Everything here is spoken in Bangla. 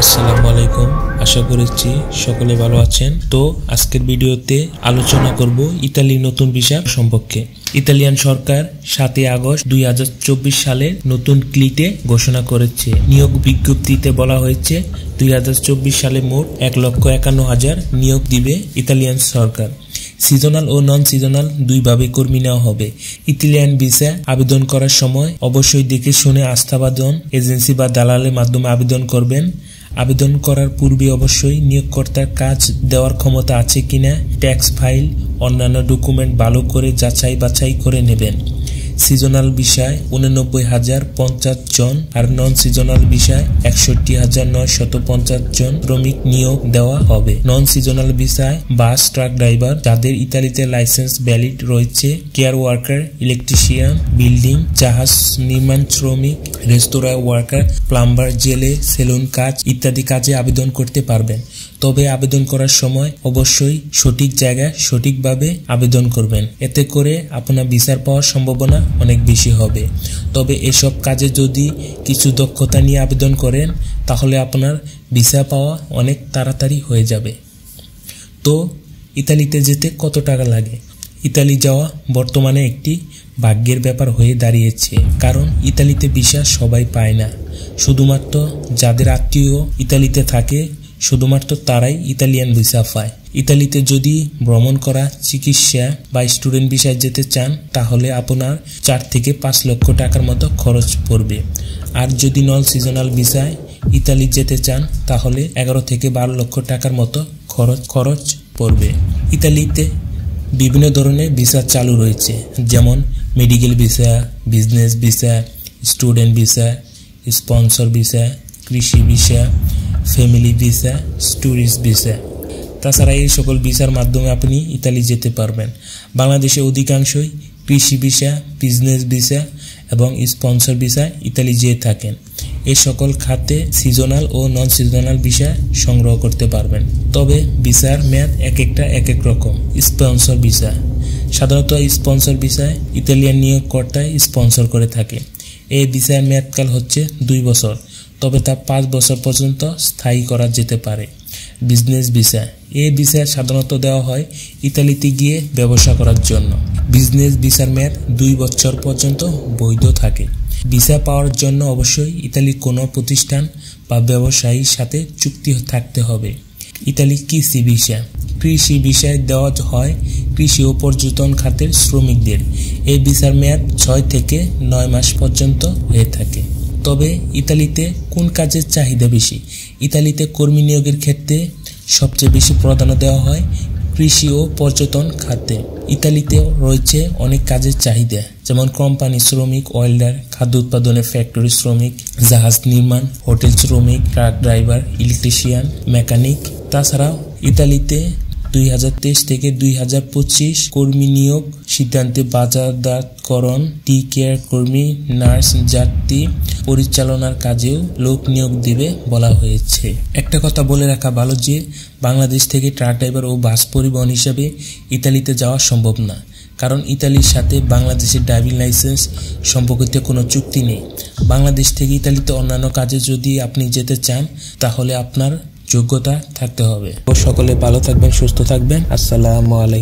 আসসালামু আলাইকুম, আশা করছি সকলে ভালো আছেন। তো আজকের ভিডিওতে আলোচনা করব ইতালির নতুন ভিসা সম্পর্কে। ইতালিয়ান সরকার 7 আগস্ট 2024 সালে নতুন ক্লিটে ঘোষণা করেছে। নিয়োগ বিজ্ঞপ্তিতে বলা হয়েছে 2024 সালে মোট 1,51,000 নিয়োগ দিবে ইতালিয়ান সরকার। সিজনাল ও নন সিজনাল দুইভাবে কর্মী নেওয়া হবে। ইতালিয়ান ভিসা আবেদন করার সময় অবশ্যই দেখে শুনে আস্থাভাজন এজেন্সি বা দালালের মাধ্যমে আবেদন করবেন। আবেদন করার পূর্বে অবশ্যই নিয়োগকর্তার কাজ দেওয়ার ক্ষমতা আছে কিনা, ট্যাক্স ফাইল, অন্যান্য ডকুমেন্ট ভালো করে যাচাই বাছাই করে নেবেন। সিজনাল ভিসায় 89,050 জন আর নন সিজনাল ভিসায় 61,950 জন শ্রমিক নিয়োগ দেওয়া হবে। নন সিজনাল ভিসায় বাস, ট্রাক ড্রাইভার যাদের ইতালিতে লাইসেন্স ভ্যালিড রয়েছে, কেয়ার ওয়ার্কার, ইলেকট্রিশিয়ান, বিল্ডিং, জাহাজ নির্মাণ শ্রমিক, রেস্তোরাঁ ওয়ার্কার, প্লাম্বার, জেলে, সেলুন কাজ ইত্যাদি কাজে আবেদন করতে পারবেন। তবে আবেদন করার সময় অবশ্যই সঠিক জায়গায় সঠিকভাবে আবেদন করবেন, এতে করে আপনার ভিসার পাওয়ার সম্ভাবনা অনেক বেশি হবে। তবে এসব কাজে যদি কিছু দক্ষতা নিয়ে আবেদন করেন তাহলে আপনার ভিসা পাওয়া অনেক তাড়াতাড়ি হয়ে যাবে। তো ইতালিতে যেতে কত টাকা লাগে? ইতালি যাওয়া বর্তমানে একটি ভাগ্যের ব্যাপার হয়ে দাঁড়িয়েছে, কারণ ইতালিতে ভিসা সবাই পায় না। শুধুমাত্র যাদের আত্মীয় ইতালিতে থাকে শুধুমাত্র তারাই ইতালিয়ান ভিসা পায়। ইতালিতে যদি ভ্রমণ করা, চিকিৎসা বা স্টুডেন্ট ভিসায় যেতে চান তাহলে আপনার 4 থেকে 5 লক্ষ টাকার মতো খরচ পড়বে। আর যদি নন সিজনাল ভিসায় ইতালি যেতে চান তাহলে 11 থেকে 12 লক্ষ টাকার মতো খরচ পড়বে। ইতালিতে বিভিন্ন ধরনের ভিসা চালু রয়েছে, যেমন medical visa, business visa, student visa, sponsor visa, কৃষি visa, family visa, tourist visa. তাছাড়া এই সকল ভিসার মাধ্যমে আপনি ইতালি যেতে পারবেন। বাংলাদেশে অধিকাংশই কৃষি ভিসা, বিজনেস ভিসা এবং স্পন্সর ভিসা ইতালি যেয়ে থাকেন। এই সকল খাতে সিজনাল ও নন সিজনাল ভিসা সংগ্রহ করতে পারবেন। তবে ভিসার মেয়াদ এক এক রকম। স্পন্সর ভিসা সাধারণত স্পন্সর ভিসায় ইতালিয়ান নিয়োগকর্তায় স্পন্সর করে থাকে। এই ভিসার মেয়াদকাল হচ্ছে 2 বছর, তবে তা 5 বছর পর্যন্ত স্থায়ী করা যেতে পারে। বিজনেস ভিসা এই ভিসা সাধারণত দেওয়া হয় ইতালিতে গিয়ে ব্যবসা করার জন্য। বিজনেস ভিসার মেয়াদ 2 বছর পর্যন্ত বৈধ থাকে। ভিসা পাওয়ার জন্য অবশ্যই ইতালির কোনো প্রতিষ্ঠান বা ব্যবসায়ীর সাথে চুক্তি থাকতে হবে। ইতালি কৃষি ভিসা কৃষি ভিসায় দেওয়া হয় কৃষি ও পর্যটন খাতের শ্রমিকদের। এই ভিসার মেয়াদ 6 থেকে 9 মাস পর্যন্ত হয়ে থাকে। তবে ইতালিতে কোন কাজের চাহিদা বেশি? ইতালিতে কর্মী নিয়োগের ক্ষেত্রে সবচেয়ে বেশি প্রাধান্য দেওয়া হয় কৃষি ও পর্যটন খাতে। ইতালিতে রয়েছে অনেক কাজের চাহিদা, যেমন কোম্পানি শ্রমিক, ওয়েল্ডার, খাদ্য উৎপাদনের ফ্যাক্টরি শ্রমিক, জাহাজ নির্মাণ, হোটেল শ্রমিক, ট্রাক ড্রাইভার, ইলেকট্রিশিয়ান, মেকানিক। তাছাড়াও ইতালিতে 2023 থেকে 2025 কর্মী নিয়োগ সিদ্ধান্তে বাজারজাতকরণ, টি কেয়ার কর্মী, নার্স, যাত্রী পরিচালনার কাজেও লোক নিয়োগ দিবে বলা হয়েছে। একটা কথা বলে রাখা ভালো যে বাংলাদেশ থেকে ট্রাক ড্রাইভার ও বাস পরিবহন হিসাবে ইতালিতে যাওয়া সম্ভব না, কারণ ইতালির সাথে বাংলাদেশের ড্রাইভিং লাইসেন্স সম্পর্কিত কোনো চুক্তি নেই। বাংলাদেশ থেকে ইতালিতে অন্যান্য কাজে যদি আপনি যেতে চান তাহলে আপনার যোগ্যতা থাকতে হবে। সকলে ভালো থাকবেন, সুস্থ থাকবেন। আসসালামু আলাইকুম।